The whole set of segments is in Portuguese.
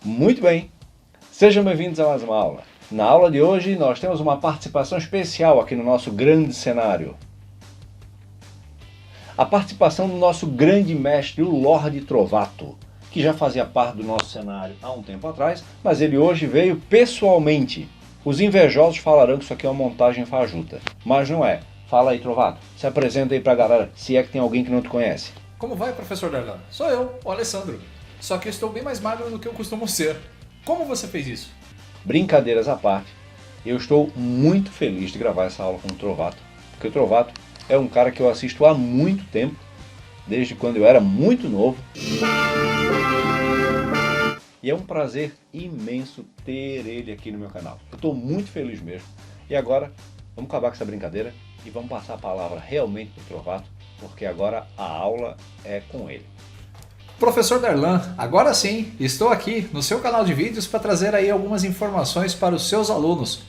Muito bem, sejam bem-vindos a mais uma aula. Na aula de hoje nós temos uma participação especial aqui no nosso grande cenário. A participação do nosso grande mestre, o Lorde Trovato, que já fazia parte do nosso cenário há um tempo atrás, mas ele hoje veio pessoalmente. Os invejosos falarão que isso aqui é uma montagem fajuta, mas não é. Fala aí, Trovato, se apresenta aí pra galera, se é que tem alguém que não te conhece. Como vai, professor Darlan? Sou eu, o Alessandro. Só que eu estou bem mais magro do que eu costumo ser. Como você fez isso? Brincadeiras à parte, eu estou muito feliz de gravar essa aula com o Trovato, porque o Trovato é um cara que eu assisto há muito tempo, desde quando eu era muito novo. E é um prazer imenso ter ele aqui no meu canal. Eu estou muito feliz mesmo. E agora, vamos acabar com essa brincadeira e vamos passar a palavra realmente para o Trovato, porque agora a aula é com ele. Professor Darlan, agora sim, estou aqui no seu canal de vídeos para trazer aí algumas informações para os seus alunos.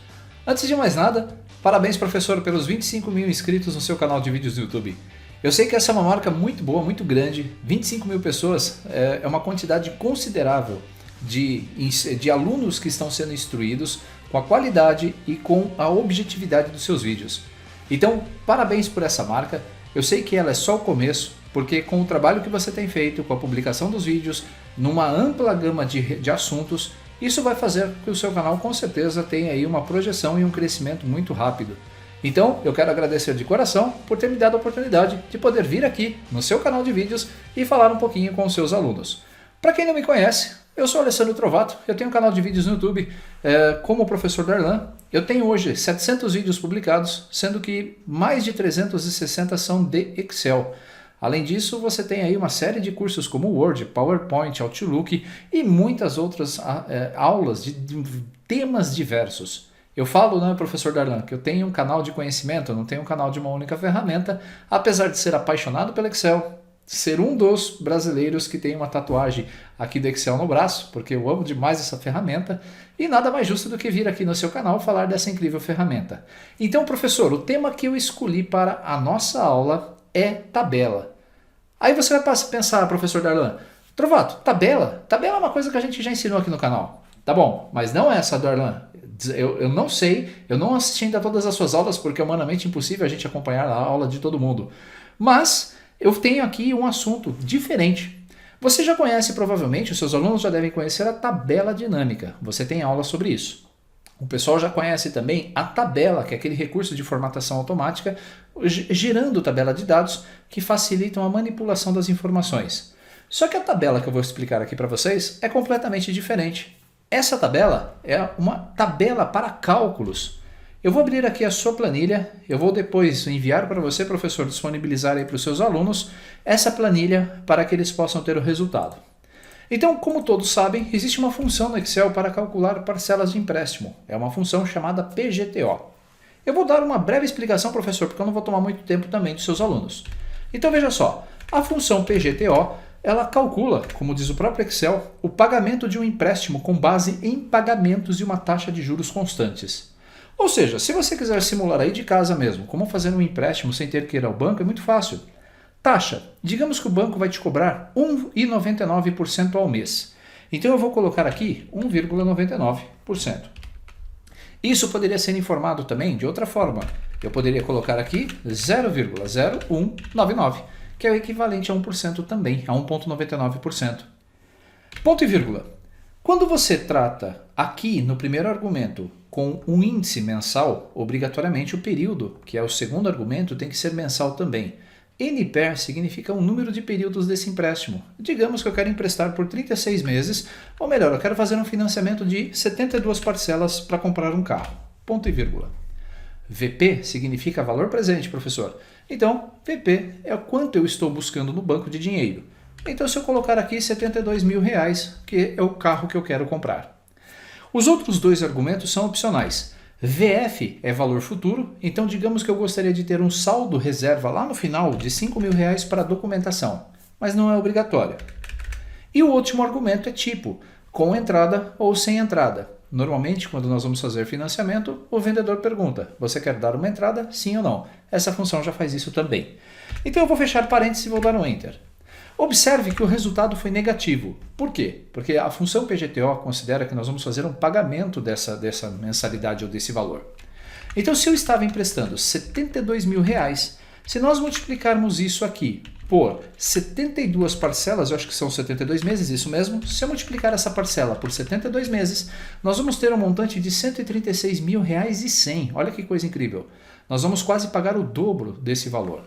Antes de mais nada, parabéns, professor, pelos 25 mil inscritos no seu canal de vídeos do YouTube. Eu sei que essa é uma marca muito boa, muito grande. 25 mil pessoas é uma quantidade considerável de alunos que estão sendo instruídos com a qualidade e com a objetividade dos seus vídeos. Então, parabéns por essa marca. Eu sei que ela é só o começo, porque com o trabalho que você tem feito, com a publicação dos vídeos, numa ampla gama de assuntos, isso vai fazer que o seu canal com certeza tenha aí uma projeção e um crescimento muito rápido. Então, eu quero agradecer de coração por ter me dado a oportunidade de poder vir aqui no seu canal de vídeos e falar um pouquinho com os seus alunos. Para quem não me conhece, eu sou Alessandro Trovato, eu tenho um canal de vídeos no YouTube como o professor Darlan. Eu tenho hoje 700 vídeos publicados, sendo que mais de 360 são de Excel. Além disso, você tem aí uma série de cursos como Word, PowerPoint, Outlook e muitas outras aulas de temas diversos. Eu falo, né, professor Darlan, que eu tenho um canal de conhecimento, eu não tenho um canal de uma única ferramenta, apesar de ser apaixonado pelo Excel, ser um dos brasileiros que tem uma tatuagem aqui do Excel no braço, porque eu amo demais essa ferramenta, e nada mais justo do que vir aqui no seu canal falar dessa incrível ferramenta. Então, professor, o tema que eu escolhi para a nossa aula é tabela. Aí você vai pensar, professor Darlan, Trovato, tabela? Tabela é uma coisa que a gente já ensinou aqui no canal. Tá bom, mas não é essa, Darlan. Eu não sei, eu não assisti ainda todas as suas aulas, porque é humanamente impossível a gente acompanhar a aula de todo mundo. Mas eu tenho aqui um assunto diferente. Você já conhece, provavelmente, os seus alunos já devem conhecer a tabela dinâmica. Você tem aula sobre isso. O pessoal já conhece também a tabela, que é aquele recurso de formatação automática, gerando tabela de dados que facilitam a manipulação das informações. Só que a tabela que eu vou explicar aqui para vocês é completamente diferente. Essa tabela é uma tabela para cálculos. Eu vou abrir aqui a sua planilha, eu vou depois enviar para você, professor, disponibilizar aí para os seus alunos essa planilha para que eles possam ter o resultado. Então, como todos sabem, existe uma função no Excel para calcular parcelas de empréstimo. É uma função chamada PGTO. Eu vou dar uma breve explicação, professor, porque eu não vou tomar muito tempo também dos seus alunos. Então veja só, a função PGTO, ela calcula, como diz o próprio Excel, o pagamento de um empréstimo com base em pagamentos de uma taxa de juros constantes. Ou seja, se você quiser simular aí de casa mesmo, como fazer um empréstimo sem ter que ir ao banco, é muito fácil. Taxa, digamos que o banco vai te cobrar 1,99% ao mês. Então eu vou colocar aqui 1,99%. Isso poderia ser informado também de outra forma. Eu poderia colocar aqui 0,0199, que é o equivalente a 1% também, a 1,99%. Ponto e vírgula. Quando você trata aqui no primeiro argumento com um índice mensal, obrigatoriamente o período, que é o segundo argumento, tem que ser mensal também. NPER significa um número de períodos desse empréstimo. Digamos que eu quero emprestar por 36 meses, ou melhor, eu quero fazer um financiamento de 72 parcelas para comprar um carro. Ponto e vírgula. VP significa valor presente, professor. Então, VP é o quanto eu estou buscando no banco de dinheiro. Então, se eu colocar aqui 72 mil reais, que é o carro que eu quero comprar. Os outros dois argumentos são opcionais. VF é valor futuro, então digamos que eu gostaria de ter um saldo reserva lá no final de 5 mil reais para documentação, mas não é obrigatório. E o último argumento é tipo, com entrada ou sem entrada. Normalmente, quando nós vamos fazer financiamento, o vendedor pergunta, você quer dar uma entrada, sim ou não? Essa função já faz isso também. Então eu vou fechar parênteses e vou dar um Enter. Observe que o resultado foi negativo. Por quê? Porque a função PGTO considera que nós vamos fazer um pagamento dessa mensalidade ou desse valor. Então, se eu estava emprestando R$72 mil, se nós multiplicarmos isso aqui por 72 parcelas, eu acho que são 72 meses, isso mesmo. Se eu multiplicar essa parcela por 72 meses, nós vamos ter um montante de R$136 mil e 100. Olha que coisa incrível. Nós vamos quase pagar o dobro desse valor.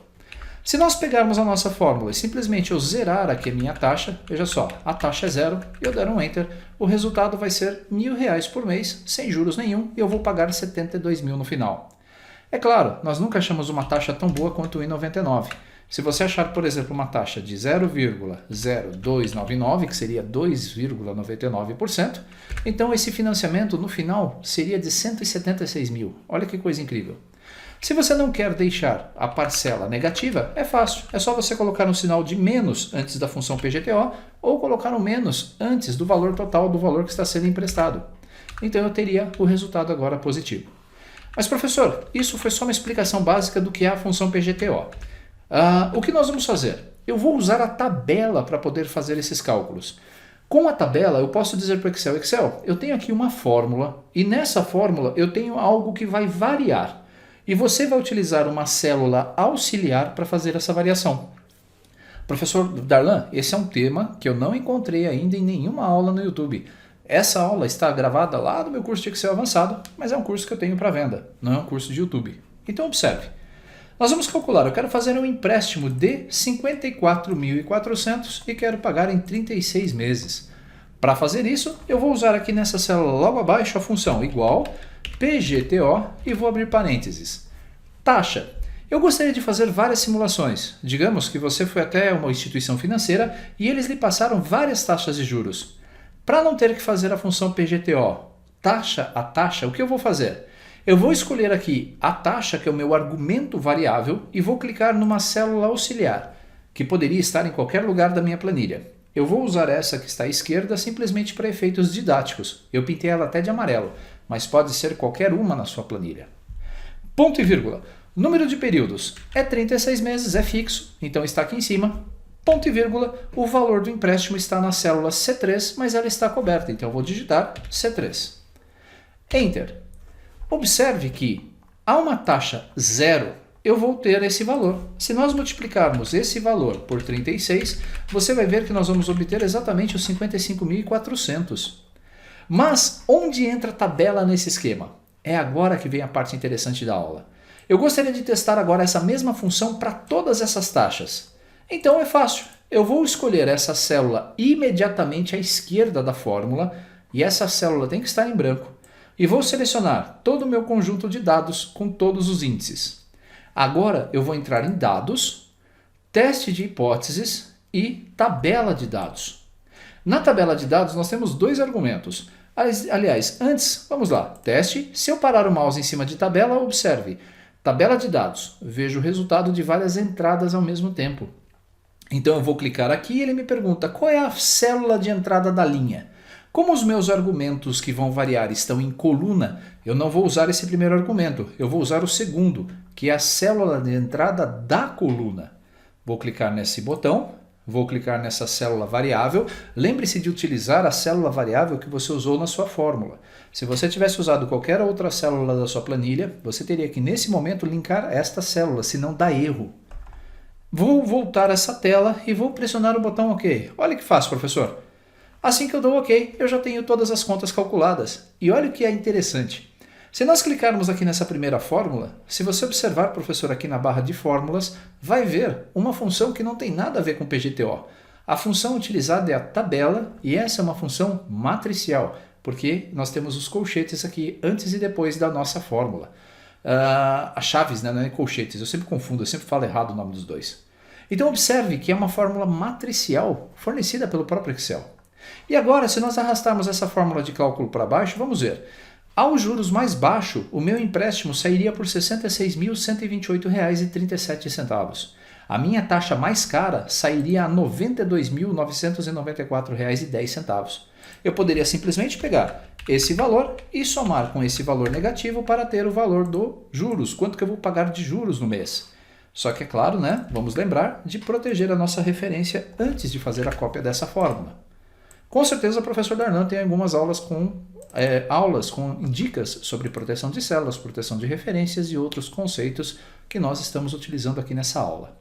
Se nós pegarmos a nossa fórmula e simplesmente eu zerar aqui a minha taxa, veja só, a taxa é zero, eu der um Enter, o resultado vai ser R$1.000 por mês, sem juros nenhum, e eu vou pagar 72 mil no final. É claro, nós nunca achamos uma taxa tão boa quanto o 1,99. Se você achar, por exemplo, uma taxa de 0,0299, que seria 2,99%, então esse financiamento no final seria de 176 mil. Olha que coisa incrível. Se você não quer deixar a parcela negativa, é fácil. É só você colocar um sinal de menos antes da função PGTO ou colocar um menos antes do valor total do valor que está sendo emprestado. Então eu teria o resultado agora positivo. Mas professor, isso foi só uma explicação básica do que é a função PGTO. O que nós vamos fazer? Eu vou usar a tabela para poder fazer esses cálculos. Com a tabela, eu posso dizer para o Excel, Excel, eu tenho aqui uma fórmula e nessa fórmula eu tenho algo que vai variar. E você vai utilizar uma célula auxiliar para fazer essa variação. Professor Darlan, esse é um tema que eu não encontrei ainda em nenhuma aula no YouTube. Essa aula está gravada lá do meu curso de Excel avançado, mas é um curso que eu tenho para venda, não é um curso de YouTube. Então observe. Nós vamos calcular, eu quero fazer um empréstimo de 54.400 e quero pagar em 36 meses. Para fazer isso, eu vou usar aqui nessa célula logo abaixo a função igual PGTO e vou abrir parênteses. Taxa. Eu gostaria de fazer várias simulações. Digamos que você foi até uma instituição financeira e eles lhe passaram várias taxas de juros. Para não ter que fazer a função PGTO, taxa a taxa, o que eu vou fazer? Eu vou escolher aqui a taxa, que é o meu argumento variável, e vou clicar numa célula auxiliar, que poderia estar em qualquer lugar da minha planilha. Eu vou usar essa que está à esquerda simplesmente para efeitos didáticos. Eu pintei ela até de amarelo, mas pode ser qualquer uma na sua planilha. Ponto e vírgula. Número de períodos é 36 meses, é fixo, então está aqui em cima. Ponto e vírgula, o valor do empréstimo está na célula C3, mas ela está coberta, então eu vou digitar C3. Enter. Observe que a uma taxa zero, eu vou ter esse valor. Se nós multiplicarmos esse valor por 36, você vai ver que nós vamos obter exatamente os 55.400. Mas onde entra a tabela nesse esquema? É agora que vem a parte interessante da aula. Eu gostaria de testar agora essa mesma função para todas essas taxas. Então é fácil. Eu vou escolher essa célula imediatamente à esquerda da fórmula e essa célula tem que estar em branco. E vou selecionar todo o meu conjunto de dados com todos os índices. Agora eu vou entrar em dados, teste de hipóteses e tabela de dados. Na tabela de dados nós temos dois argumentos. Aliás, antes, vamos lá, teste. Se eu parar o mouse em cima de tabela, observe. Tabela de dados, vejo o resultado de várias entradas ao mesmo tempo. Então eu vou clicar aqui e ele me pergunta qual é a célula de entrada da linha. Como os meus argumentos que vão variar estão em coluna, eu não vou usar esse primeiro argumento, eu vou usar o segundo, que é a célula de entrada da coluna. Vou clicar nesse botão, vou clicar nessa célula variável. Lembre-se de utilizar a célula variável que você usou na sua fórmula. Se você tivesse usado qualquer outra célula da sua planilha, você teria que nesse momento linkar esta célula, senão dá erro. Vou voltar essa tela e vou pressionar o botão OK. Olha que fácil, professor. Assim que eu dou OK, eu já tenho todas as contas calculadas. E olha o que é interessante. Se nós clicarmos aqui nessa primeira fórmula, se você observar, professor, aqui na barra de fórmulas, vai ver uma função que não tem nada a ver com PGTO. A função utilizada é a tabela e essa é uma função matricial, porque nós temos os colchetes aqui antes e depois da nossa fórmula. As chaves, né, não é colchetes, eu sempre confundo, eu sempre falo errado o nome dos dois. Então observe que é uma fórmula matricial fornecida pelo próprio Excel. E agora, se nós arrastarmos essa fórmula de cálculo para baixo, vamos ver. Aos juros mais baixo, o meu empréstimo sairia por R$ 66.128,37. A minha taxa mais cara sairia a R$ 92.994,10. Eu poderia simplesmente pegar esse valor e somar com esse valor negativo para ter o valor dos juros. Quanto que eu vou pagar de juros no mês? Só que é claro, né? Vamos lembrar de proteger a nossa referência antes de fazer a cópia dessa fórmula. Com certeza o professor Darlan tem algumas aulas com dicas sobre proteção de células, proteção de referências e outros conceitos que nós estamos utilizando aqui nessa aula.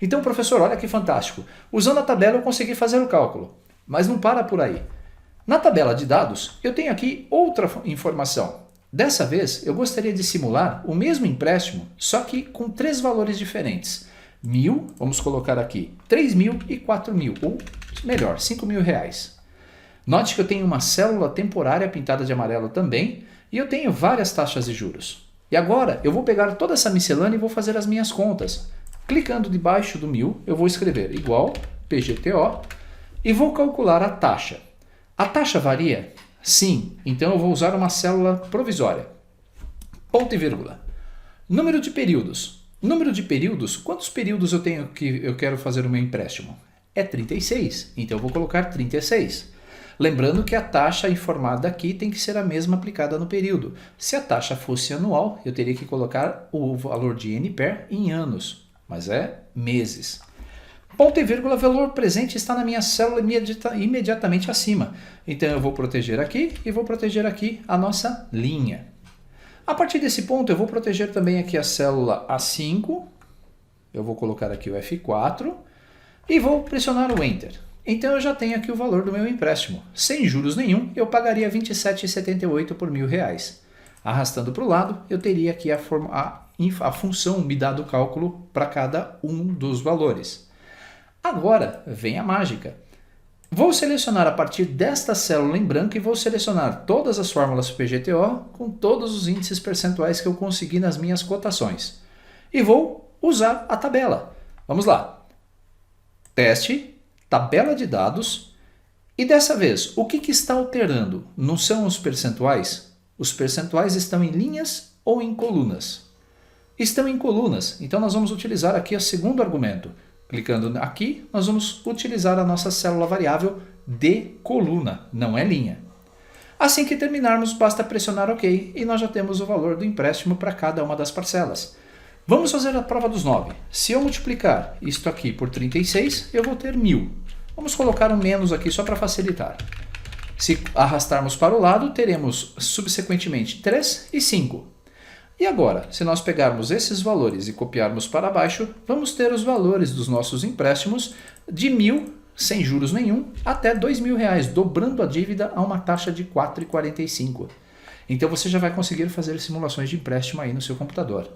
Então, professor, olha que fantástico. Usando a tabela eu consegui fazer o cálculo, mas não para por aí. Na tabela de dados, eu tenho aqui outra informação. Dessa vez, eu gostaria de simular o mesmo empréstimo, só que com 3 valores diferentes. 1.000, vamos colocar aqui, 3.000 e 4.000, ou melhor, 5.000 reais. Note que eu tenho uma célula temporária pintada de amarelo também, e eu tenho várias taxas de juros. E agora, eu vou pegar toda essa miscelânea e vou fazer as minhas contas. Clicando debaixo do 1.000, eu vou escrever igual PGTO e vou calcular a taxa. A taxa varia? Sim, então eu vou usar uma célula provisória. Ponto e vírgula. Número de períodos. Número de períodos, quantos períodos eu tenho que eu quero fazer o meu empréstimo? É 36, então eu vou colocar 36. Lembrando que a taxa informada aqui tem que ser a mesma aplicada no período. Se a taxa fosse anual, eu teria que colocar o valor de NPER em anos, mas é meses. Ponto e vírgula, valor presente está na minha célula imediatamente acima. Então eu vou proteger aqui e vou proteger aqui a nossa linha. A partir desse ponto eu vou proteger também aqui a célula A5. Eu vou colocar aqui o F4 e vou pressionar o Enter. Então eu já tenho aqui o valor do meu empréstimo. Sem juros nenhum, eu pagaria R$ 27,78 por R$1.000. Arrastando para o lado, eu teria aqui a função me dado o cálculo para cada um dos valores. Agora vem a mágica. Vou selecionar a partir desta célula em branco e vou selecionar todas as fórmulas PGTO com todos os índices percentuais que eu consegui nas minhas cotações. E vou usar a tabela. Vamos lá. Teste. Tabela de dados, e dessa vez, o que está alterando? Não são os percentuais? Os percentuais estão em linhas ou em colunas? Estão em colunas, então nós vamos utilizar aqui o segundo argumento. Clicando aqui, nós vamos utilizar a nossa célula variável de coluna, não é linha. Assim que terminarmos, basta pressionar OK e nós já temos o valor do empréstimo para cada uma das parcelas. Vamos fazer a prova dos 9. Se eu multiplicar isto aqui por 36, eu vou ter 1.000. Vamos colocar um menos aqui só para facilitar. Se arrastarmos para o lado, teremos subsequentemente 3 e 5. E agora, se nós pegarmos esses valores e copiarmos para baixo, vamos ter os valores dos nossos empréstimos de 1.000, sem juros nenhum, até R$ 2.000, dobrando a dívida a uma taxa de 4,45. Então você já vai conseguir fazer simulações de empréstimo aí no seu computador.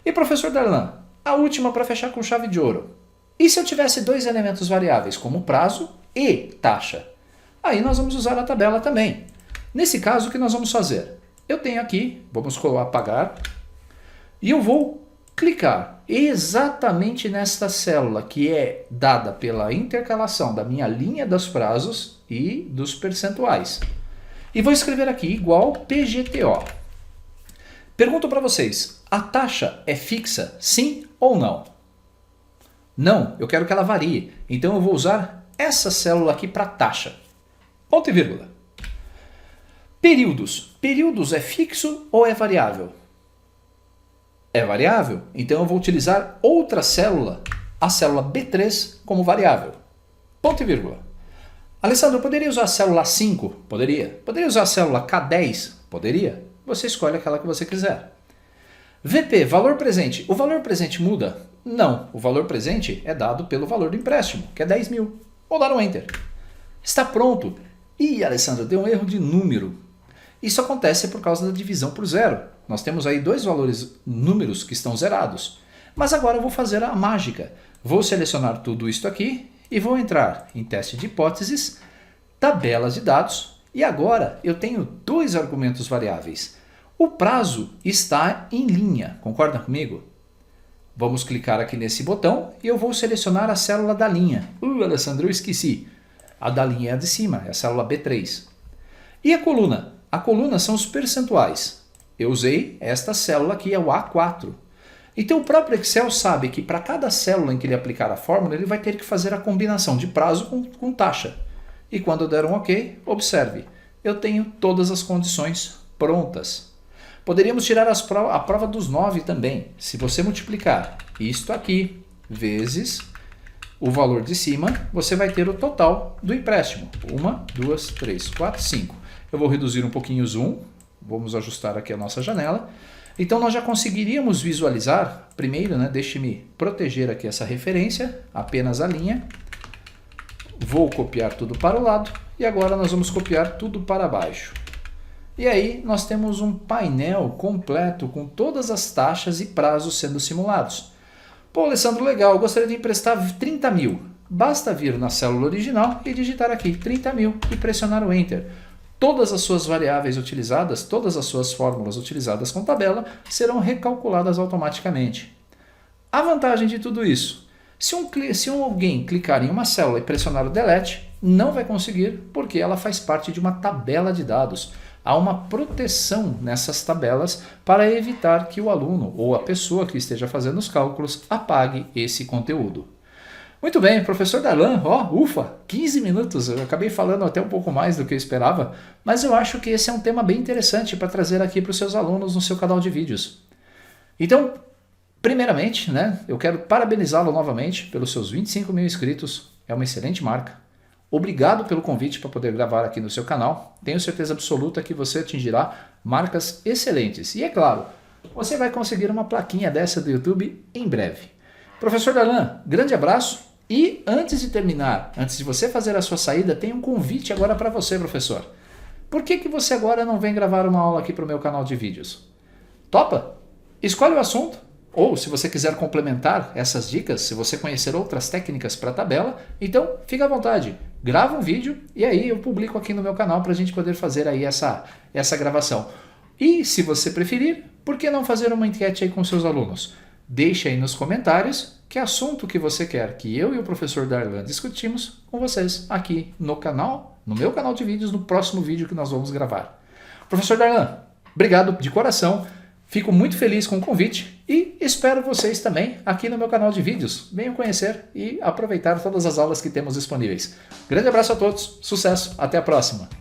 E professor Darlan, a última para fechar com chave de ouro. E se eu tivesse 2 elementos variáveis, como prazo e taxa? Aí nós vamos usar a tabela também. Nesse caso, o que nós vamos fazer? Eu tenho aqui, vamos apagar, e eu vou clicar exatamente nesta célula que é dada pela intercalação da minha linha dos prazos e dos percentuais. E vou escrever aqui igual PGTO. Pergunto para vocês, a taxa é fixa, sim ou não? Não, eu quero que ela varie. Então eu vou usar essa célula aqui para taxa. Ponto e vírgula. Períodos. Períodos é fixo ou é variável? É variável. Então eu vou utilizar outra célula, a célula B3, como variável. Ponto e vírgula. Alessandro, eu poderia usar a célula 5? Poderia. Poderia usar a célula K10? Poderia. Você escolhe aquela que você quiser. VP, valor presente. O valor presente muda? Não. O valor presente é dado pelo valor do empréstimo, que é 10.000. Vou dar um Enter. Está pronto. Ih, Alessandro, deu um erro de número. Isso acontece por causa da divisão por zero. Nós temos aí 2 números que estão zerados. Mas agora eu vou fazer a mágica. Vou selecionar tudo isto aqui e vou entrar em teste de hipóteses, tabelas de dados, e agora eu tenho 2 argumentos variáveis. O prazo está em linha, concorda comigo? Vamos clicar aqui nesse botão e eu vou selecionar a célula da linha. Alessandro, eu esqueci. A da linha é a de cima, é a célula B3. E a coluna? A coluna são os percentuais. Eu usei esta célula aqui, é o A4. Então o próprio Excel sabe que para cada célula em que ele aplicar a fórmula, ele vai ter que fazer a combinação de prazo com taxa. E quando eu der um OK, observe, eu tenho todas as condições prontas. Poderíamos tirar a prova dos 9 também. Se você multiplicar isto aqui vezes o valor de cima, você vai ter o total do empréstimo. 1, 2, 3, 4, 5. Eu vou reduzir um pouquinho o zoom. Vamos ajustar aqui a nossa janela. Então nós já conseguiríamos visualizar, primeiro, né, deixe-me proteger aqui essa referência, apenas a linha. Vou copiar tudo para o lado e agora nós vamos copiar tudo para baixo. E aí nós temos um painel completo com todas as taxas e prazos sendo simulados. Pô, Alessandro, legal, eu gostaria de emprestar 30 mil. Basta vir na célula original e digitar aqui 30 mil e pressionar o Enter. Todas as suas variáveis utilizadas, todas as suas fórmulas utilizadas com tabela serão recalculadas automaticamente. A vantagem de tudo isso, se alguém clicar em uma célula e pressionar o Delete, não vai conseguir porque ela faz parte de uma tabela de dados. Há uma proteção nessas tabelas para evitar que o aluno ou a pessoa que esteja fazendo os cálculos apague esse conteúdo. Muito bem, professor Darlan, ufa, 15 minutos, eu acabei falando até um pouco mais do que eu esperava, mas eu acho que esse é um tema bem interessante para trazer aqui para os seus alunos no seu canal de vídeos. Então, primeiramente, né, eu quero parabenizá-lo novamente pelos seus 25 mil inscritos, é uma excelente marca. Obrigado pelo convite para poder gravar aqui no seu canal, tenho certeza absoluta que você atingirá marcas excelentes. E é claro, você vai conseguir uma plaquinha dessa do YouTube em breve. Professor Darlan, grande abraço. E antes de terminar, antes de você fazer a sua saída, tem um convite agora para você, professor. Por que você agora não vem gravar uma aula aqui para o meu canal de vídeos? Topa? Escolhe o assunto. Ou, se você quiser complementar essas dicas, se você conhecer outras técnicas para tabela, então fica à vontade. Grava um vídeo e aí eu publico aqui no meu canal para a gente poder fazer aí essa gravação. E, se você preferir, por que não fazer uma enquete aí com seus alunos? Deixe aí nos comentários que assunto que você quer que eu e o professor Darlan discutimos com vocês aqui no canal, no meu canal de vídeos, no próximo vídeo que nós vamos gravar. Professor Darlan, obrigado de coração, fico muito feliz com o convite e espero vocês também aqui no meu canal de vídeos. Venham conhecer e aproveitar todas as aulas que temos disponíveis. Grande abraço a todos, sucesso, até a próxima!